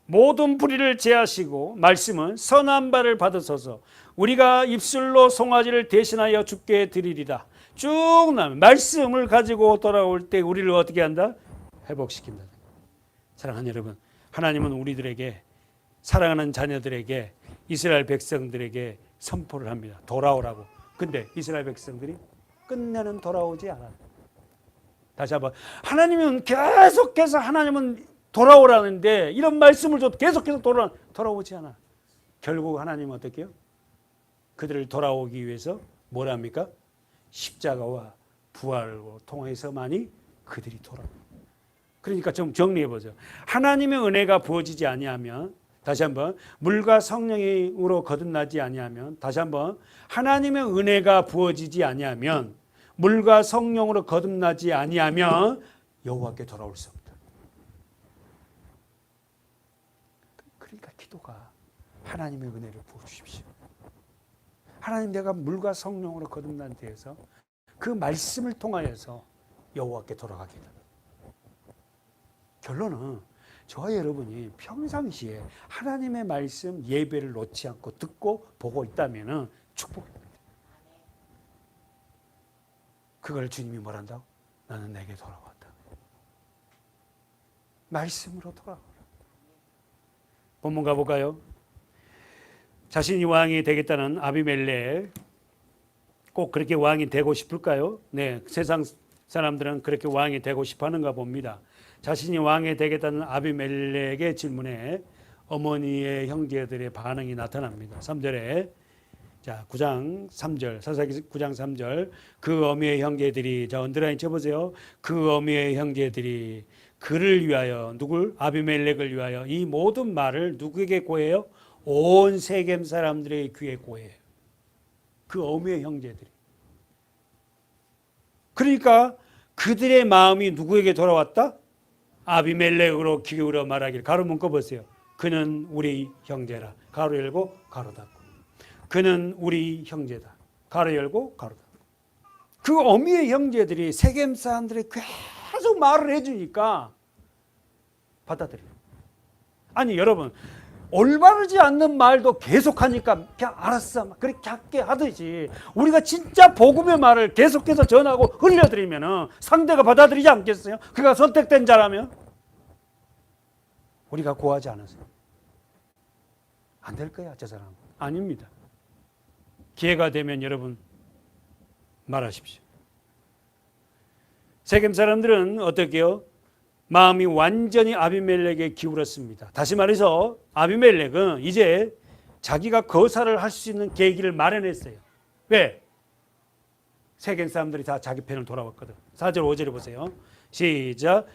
모든 불의를 제하시고 말씀은 선한 바를 받으소서. 우리가 입술로 송아지를 대신하여 주께 드리리다. 쭉 나면 말씀을 가지고 돌아올 때 우리를 어떻게 한다? 회복시킨다. 사랑하는 여러분, 하나님은 우리들에게 사랑하는 자녀들에게 이스라엘 백성들에게 선포를 합니다. 돌아오라고. 근데 이스라엘 백성들이 끝내는 돌아오지 않아요. 다시 한번, 하나님은 계속해서 하나님은 돌아오라는데 이런 말씀을 줘도 계속해서 돌아오지 않아. 결국 하나님은 어떻게 해요? 그들을 돌아오기 위해서 뭘 합니까? 십자가와 부활로 통해서만이 그들이 돌아옵니다. 그러니까 좀 정리해보죠. 하나님의 은혜가 부어지지 아니하면, 다시 한번, 물과 성령으로 거듭나지 아니하면, 다시 한번, 하나님의 은혜가 부어지지 아니하면, 물과 성령으로 거듭나지 아니하면 여호와께 돌아올 수 없다. 그러니까 기도가 하나님의 은혜를 부어주십시오. 하나님, 내가 물과 성령으로 거듭난 데에서 그 말씀을 통하여서 여호와께 돌아가게 된다. 결론은 저와 여러분이 평상시에 하나님의 말씀 예배를 놓지 않고 듣고 보고 있다면 축복입니다. 그걸 주님이 뭐란다고? 나는 내게 돌아왔다. 말씀으로 돌아오라. 본문 가볼까요? 자신이 왕이 되겠다는 아비멜렉, 꼭 그렇게 왕이 되고 싶을까요? 네, 세상 사람들은 그렇게 왕이 되고 싶어 하는가 봅니다. 자신이 왕이 되겠다는 아비멜렉의 질문에 어머니의 형제들의 반응이 나타납니다. 3절에, 자, 9장 3절, 사사기 9장 3절, 그 어미의 형제들이, 자, 언더라인 쳐보세요. 그 어미의 형제들이 그를 위하여, 누굴? 아비멜렉을 위하여 이 모든 말을 누구에게 고해요? 온 세겜 사람들의 귀에 고해요. 그 어미의 형제들이. 그러니까 그들의 마음이 누구에게 돌아왔다? 아비멜렉으로 기울여 말하길. 가로 문고 보세요. 그는 우리 형제라. 가로 열고 가로 닫고. 그는 우리 형제다. 가로 열고 가로 닫고. 그 어미의 형제들이 세겜 사람들이 계속 말을 해주니까 받아들여요. 아니 여러분, 올바르지 않는 말도 계속하니까 그냥 알았어 그렇게 작게 하듯이 우리가 진짜 복음의 말을 계속해서 전하고 흘려드리면 상대가 받아들이지 않겠어요? 그가 선택된 자라면 우리가 구하지 않아서 안 될 거야 저 사람. 아닙니다. 기회가 되면 여러분 말하십시오. 세겜 사람들은 어떻게 해요? 마음이 완전히 아비멜렉에 기울었습니다. 다시 말해서 아비멜렉은 이제 자기가 거사를 할 수 있는 계기를 마련했어요. 왜? 세겜 사람들이 다 자기 편을 돌아왔거든. 4절 5절에 보세요. 시작.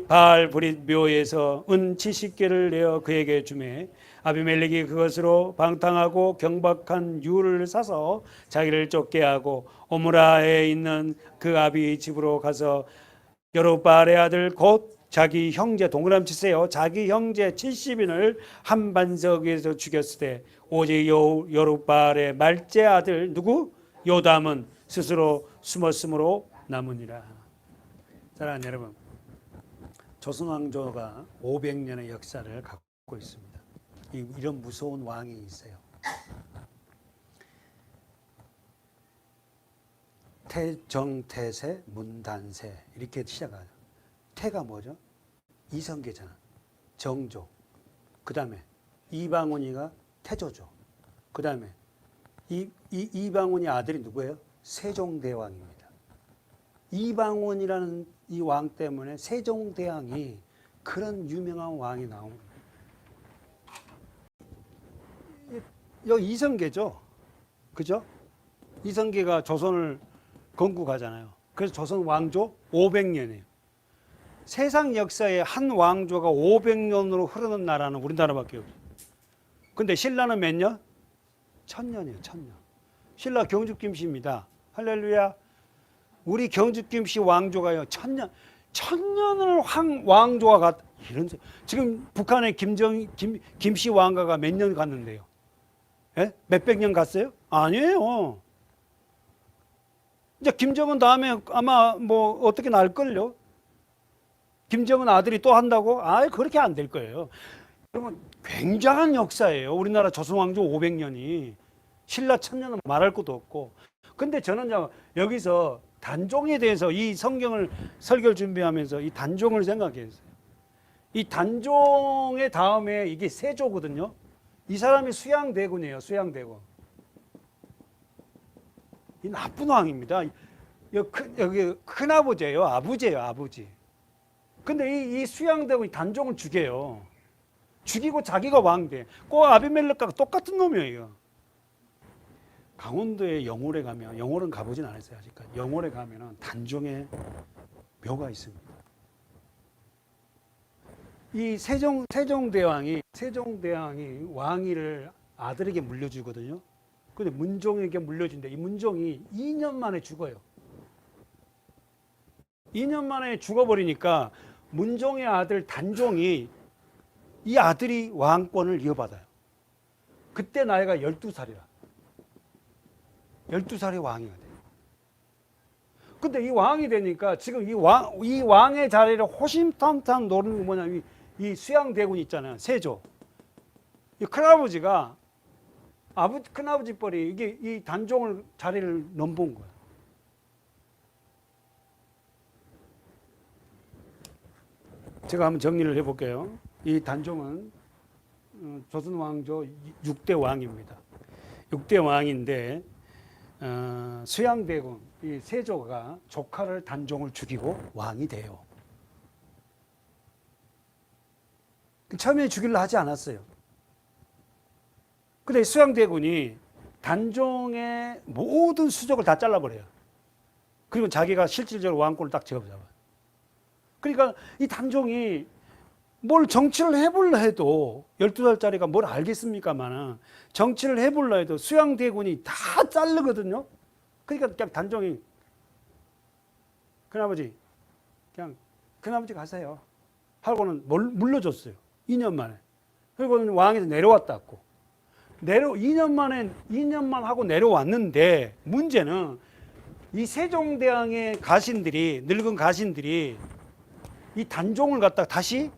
바알 브릿 묘에서 은 70개를 내어 그에게 주매 아비멜렉이 그것으로 방탕하고 경박한 유를 사서 자기를 쫓게 하고 오므라에 있는 그 아비 집으로 가서 여룹바알의 아들 곧 자기 형제, 동그라미 치세요. 자기 형제 70인을 한 반석 위에서 죽였을 때 오직 여룹바알의 말째 아들 누구? 요담은 스스로 숨었으므로 남으니라. 사랑하는 여러분, 조선 왕조가 500년의 역사를 갖고 있습니다. 이런 무서운 왕이 있어요. 태정태세 문단세 이렇게 시작하죠. 태가 뭐죠? 이성계잖아. 정조. 그 다음에 이방원이가 태조죠. 그 다음에 이방원이 아들이 누구예요? 세종대왕입니다. 이방원이라는 이 왕 때문에 세종대왕이 그런 유명한 왕이 나옵니다. 여기 이성계죠. 그죠? 이성계가 조선을 건국하잖아요. 그래서 조선 왕조 500년이에요. 세상 역사에 한 왕조가 500년으로 흐르는 나라는 우리나라밖에 없어요. 근데 신라는 몇 년? 1000년이에요. 1000년. 신라 경주김씨입니다. 할렐루야. 우리 경주김씨 왕조가요. 1000년. 1000년을 왕조가 이런 지금 북한의 김씨 왕가가 몇 년 갔는데요? 예? 몇백 년 갔어요? 아니에요. 이제 김정은 다음에 아마 뭐 어떻게 날걸요? 김정은 아들이 또 한다고? 그렇게 안 될 거예요. 여러분, 굉장한 역사예요. 우리나라 조선왕조 500년이. 신라 1000년은 말할 것도 없고. 근데 저는 여기서 단종에 대해서 이 성경을 설교를 준비하면서 이 단종을 생각했어요. 이 단종의 다음에 이게 세조거든요. 이 사람이 수양대군이에요. 수양대군. 이 나쁜 왕입니다. 여기 큰아버지예요. 아버지예요. 아버지. 근데 이 수양대군이 단종을 죽여요. 죽이고 자기가 왕 돼. 꼭 아비멜렉과 똑같은 놈이에요. 강원도에 영월에 가면, 영월은 가보진 않았어요. 아직까지. 영월에 가면은 단종의 묘가 있습니다. 이 세종대왕이 왕위를 아들에게 물려주거든요. 근데 문종에게 물려준대. 이 문종이 2년 만에 죽어요. 2년 만에 죽어버리니까 문종의 아들 단종이 이 아들이 왕권을 이어받아요. 그때 나이가 12살이라. 12살의 왕이 돼요. 근데 이 왕이 되니까 지금 이 왕의 자리를 호심탐탐 노리는 게 뭐냐면 이 수양대군 있잖아요. 세조. 이 큰아버지가 큰아버지 뻘이 이게 이 단종을 자리를 넘본 거야. 제가 한번 정리를 해볼게요. 이 단종은 조선 왕조 6대 왕입니다. 6대 왕인데 수양대군 이 세조가 조카를 단종을 죽이고 왕이 돼요. 처음에 죽이려 하지 않았어요. 근데 수양대군이 단종의 모든 수족을 다 잘라버려요. 그리고 자기가 실질적으로 왕권을 딱 잡아요. 그러니까 이 단종이 뭘 정치를 해볼라 해도 12살짜리가 뭘 알겠습니까만 정치를 해볼라 해도 수양대군이 다 자르거든요. 그러니까 그냥 단종이 큰아버지 그냥 큰아버지 가세요 하고는 물러줬어요. 2년 만에. 그리고 왕에서 내려왔다고. 2년만 하고 내려왔는데 문제는 이 세종대왕의 가신들이 늙은 가신들이 이 단종을 갖다가 다시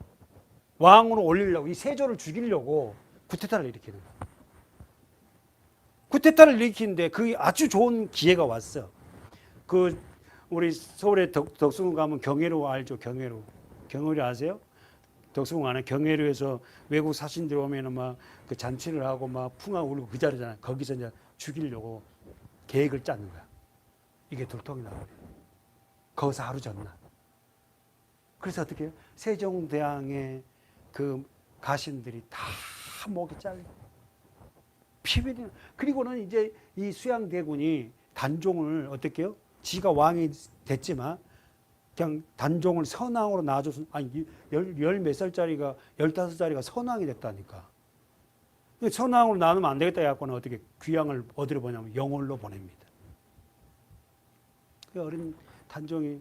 왕으로 올리려고 이 세조를 죽이려고 쿠데타를 일으키는 거예요. 쿠데타를 일으키는데 그게 아주 좋은 기회가 왔어. 우리 서울에 덕수궁 가면 경회로 알죠? 경회로 아세요? 덕수궁 안에 경회로에서 외국 사신들 오면은 막 그 잔치를 하고 막 풍화 울고 그 자리잖아요. 거기서 이제 죽이려고 계획을 짜는 거야. 이게 돌통이 나와요. 거기서 하루 전날. 그래서 어떻게 해요? 세종대왕의 그 가신들이 다 목이 잘리고 피비리. 그리고는 이제 이 수양대군이 단종을 어떻게 해요? 지가 왕이 됐지만 그냥 단종을 선왕으로 놔줘서 아니 열 몇 살짜리가 15살짜리가 선왕이 됐다니까. 선왕으로 나누면 안 되겠다 해갖고는 어떻게 귀양을 어디로 보냐면 영월로 보냅니다. 그 어린 단종이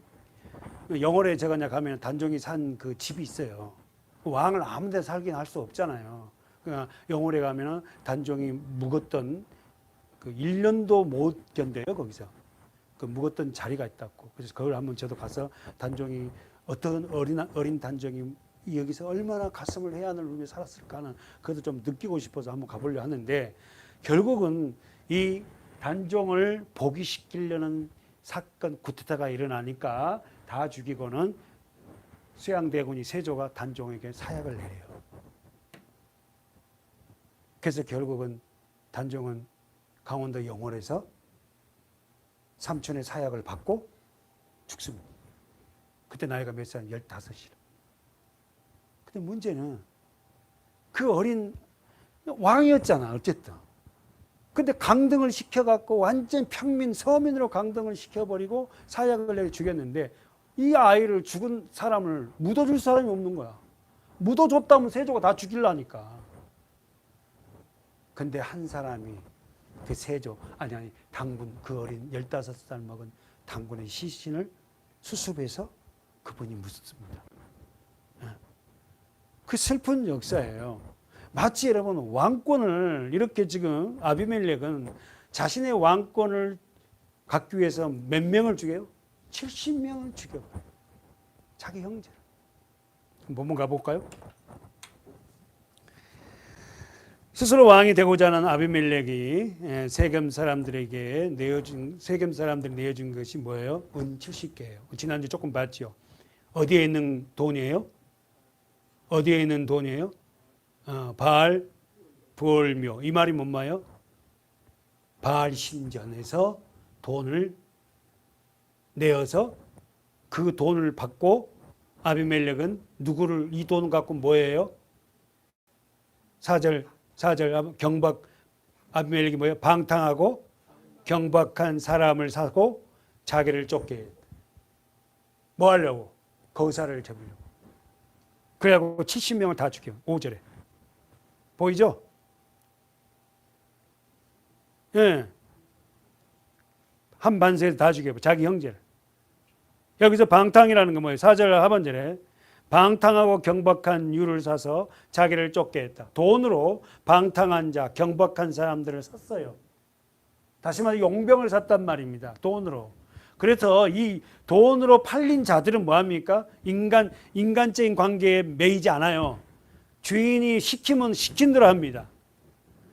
영월에 제가 이제 가면 단종이 산 그 집이 있어요. 왕을 아무 데 살긴 할 수 없잖아요. 그러니까 영월에 가면은 단종이 묵었던 그 1년도 못 견뎌요, 거기서. 그 묵었던 자리가 있다고. 그래서 그걸 한번 저도 가서 단종이 어떤 어린 단종이 여기서 얼마나 가슴을 해안을 울며 살았을까 하는 그것도 좀 느끼고 싶어서 한번 가보려 하는데 결국은 이 단종을 복위시키려는 사건 쿠데타가 일어나니까 다 죽이고는 수양대군이 세조가 단종에게 사약을 내려요. 그래서 결국은 단종은 강원도 영월에서 삼촌의 사약을 받고 죽습니다. 그때 나이가 몇 살? 15이라. 근데 문제는 그 어린 왕이었잖아, 어쨌든. 근데 강등을 시켜갖고 완전 평민, 서민으로 강등을 시켜버리고 사약을 내려 죽였는데 이 아이를 죽은 사람을 묻어줄 사람이 없는 거야. 묻어줬다면 세조가 다 죽이려니까. 근데 한 사람이 그 세조, 아니, 당군, 그 어린 15살 먹은 당군의 시신을 수습해서 그분이 묻습니다. 그 슬픈 역사예요. 마치 여러분 왕권을 이렇게 지금 아비멜렉은 자신의 왕권을 갖기 위해서 몇 명을 죽여요? 70명을 죽여. 자기 형제를. 한번 가볼까요? 스스로 왕이 되고자 하는 아비멜렉이 세겜 사람들이 내어준 것이 뭐예요? 은 70개예요. 지난주 조금 봤죠. 어디에 있는 돈이에요? 어디에 있는 돈이에요? 바알 벌묘. 이 말이 뭔 말이에요? 바알 신전에서 돈을 내어서 그 돈을 받고 아비멜렉은 누구를 이 돈을 갖고 뭐예요? 4절 경박 아비멜렉이 뭐예요? 방탕하고 경박한 사람을 사고 자기를 쫓게 했다. 뭐 하려고? 거사를 잡으려고. 그래갖고 70명을 다 죽여. 5절에. 보이죠? 예. 한 반세에서 다 죽여. 자기 형제를. 여기서 방탕이라는 건 뭐예요? 4절 하반절에 방탕하고 경박한 유를 사서 자기를 쫓게 했다. 돈으로 방탕한 자, 경박한 사람들을 샀어요. 다시 말해 용병을 샀단 말입니다. 돈으로. 그래서 이 돈으로 팔린 자들은 뭐합니까? 인간적인 관계에 매이지 않아요. 주인이 시키면 시킨 대로 합니다.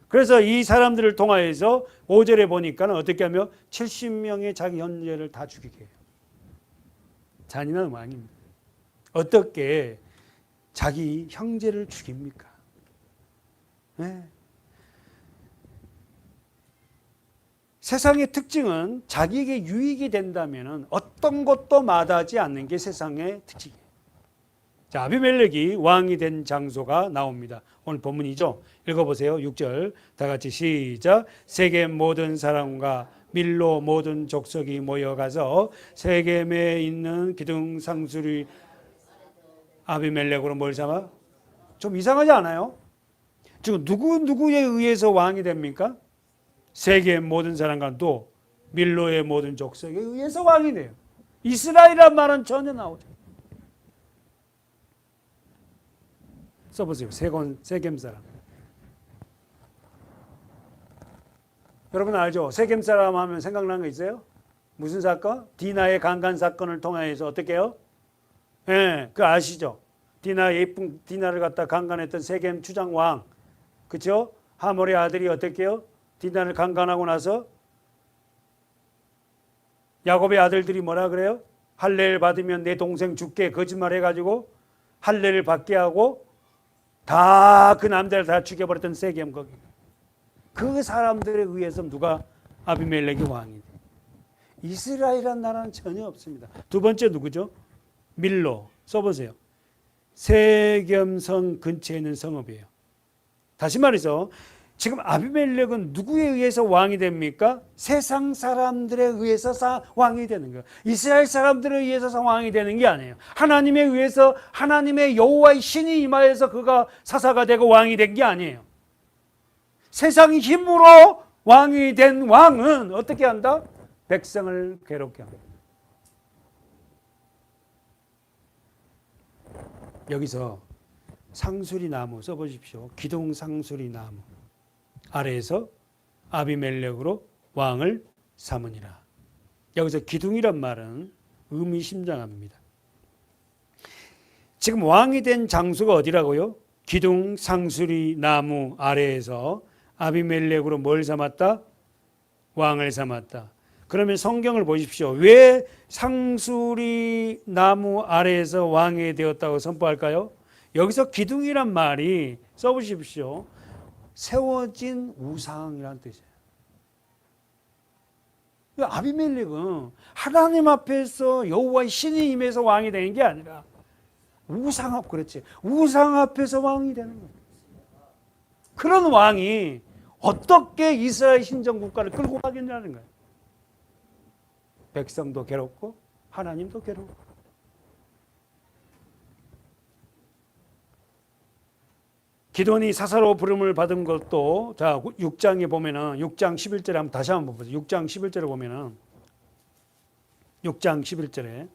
그래서 이 사람들을 통하여서 5절에 보니까 어떻게 하며 70명의 자기 형제를 다 죽이게 해요. 잔인한 왕입니다. 어떻게 자기 형제를 죽입니까? 네. 세상의 특징은 자기에게 유익이 된다면 어떤 것도 마다하지 않는 게 세상의 특징이에요. 자, 아비멜렉이 왕이 된 장소가 나옵니다. 오늘 본문이죠. 읽어보세요. 6절 다 같이 시작. 세겜 모든 사람과 밀로 모든 족속이 모여가서 세겜에 있는 기둥 상수리 아비멜렉으로 뭘 삼아? 좀 이상하지 않아요? 지금 누구에 의해서 왕이 됩니까? 세겜 모든 사람과 또 밀로의 모든 족속에 의해서 왕이 돼요. 이스라엘이란 말은 전혀 나오죠. 써보세요. 세겜 사람. 여러분 알죠? 세겜 사람 하면 생각나는 거 있어요? 무슨 사건? 디나의 강간 사건을 통해서 어떻게 해요? 예, 그 아시죠? 예쁜 디나를 갖다 강간했던 세겜 추장 왕. 그죠? 하몰의 아들이 어떻게 해요? 디나를 강간하고 나서 야곱의 아들들이 뭐라 그래요? 할례를 받으면 내 동생 죽게 거짓말 해가지고 할례를 받게 하고 다 그 남자를 다 죽여버렸던 세겜 거기. 그 사람들에 의해서 누가 아비멜렉이 왕이 돼. 이스라엘이라는 나라는 전혀 없습니다. 두 번째 누구죠? 밀로. 써보세요. 세겜성 근처에 있는 성읍이에요. 다시 말해서 지금 아비멜렉은 누구에 의해서 왕이 됩니까? 세상 사람들에 의해서 왕이 되는 거예요. 이스라엘 사람들에 의해서 왕이 되는 게 아니에요. 하나님에 의해서 하나님의 여호와의 신이 임하여서 그가 사사가 되고 왕이 된 게 아니에요. 세상의 힘으로 왕이 된 왕은 어떻게 한다? 백성을 괴롭게 합니다. 여기서 상수리 나무 써보십시오. 기둥 상수리 나무 아래에서 아비멜렉으로 왕을 삼으니라. 여기서 기둥이란 말은 의미심장합니다. 지금 왕이 된 장소가 어디라고요? 기둥 상수리 나무 아래에서 아비멜렉으로 뭘 삼았다? 왕을 삼았다. 그러면 성경을 보십시오. 왜 상수리 나무 아래에서 왕이 되었다고 선포할까요? 여기서 기둥이란 말이 써보십시오. 세워진 우상이라는 뜻이에요. 아비멜렉은 하나님 앞에서 여호와의 신이 임해서 왕이 되는 게 아니라 우상 앞 그렇지. 우상 앞에서 왕이 되는 거예요. 그런 왕이 어떻게 이스라엘 신정 국가를 끌고 가겠냐는 거예요. 백성도 괴롭고 하나님도 괴롭고. 기돈이 사사로 부름을 받은 것도 자 6장에 보면은 6장 11절에 한번 다시 한번 보세요. 6장 11절에 보면은 6장 11절에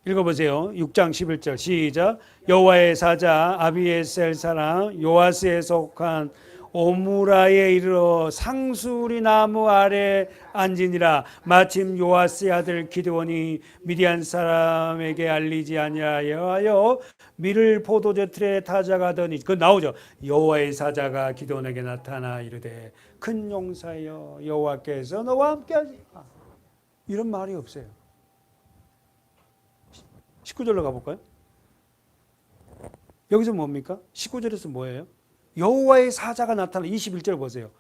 읽어보세요. 6장 11절 시작. 여호와의 사자 아비에셀 사람 요아스에 속한 오므라에 이르러 상수리 나무 아래 앉으니라. 마침 요아스의 아들 기드온이 미디안 사람에게 알리지 아니하여 밀을 포도주 틀에 타자가더니 그 나오죠. 여호와의 사자가 기드온에게 나타나 이르되 큰 용사여 여호와께서 너와 함께하시라. 이런 말이 없어요. 19절로 가볼까요? 여기서 뭡니까? 19절에서 뭐예요? 여호와의 사자가 나타나 21절 보세요.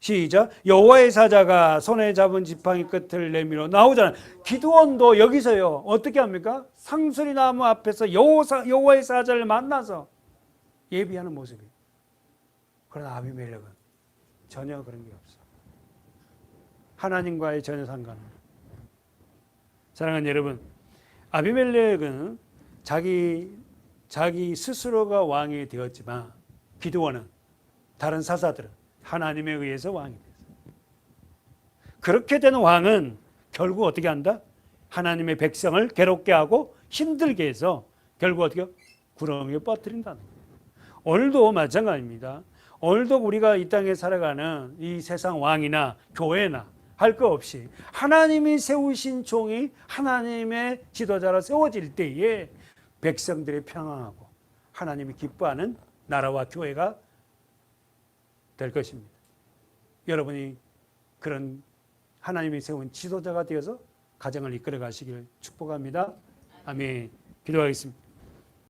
시작. 여호와의 사자가 손에 잡은 지팡이 끝을 내밀어 나오잖아요. 기드온도 여기서요. 어떻게 합니까? 상수리 나무 앞에서 여호와의 사자를 만나서 예비하는 모습이에요. 그러나 아비멜렉은 전혀 그런 게 없어. 하나님과의 전혀 상관없어요. 사랑하는 여러분, 아비멜렉은 자기 스스로가 왕이 되었지만 기드온은 다른 사사들은 하나님에 의해서 왕이 됐어요. 그렇게 된 왕은 결국 어떻게 한다? 하나님의 백성을 괴롭게 하고 힘들게 해서 결국 어떻게 구렁이에 빠뜨린다는 거예요. 오늘도 마찬가지입니다. 오늘도 우리가 이 땅에 살아가는 이 세상 왕이나 교회나 할 거 없이 하나님이 세우신 종이 하나님의 지도자로 세워질 때에 백성들이 평안하고 하나님이 기뻐하는 나라와 교회가 될 것입니다. 여러분이 그런 하나님이 세운 지도자가 되어서 가정을 이끌어 가시길 축복합니다. 아멘. 기도하겠습니다.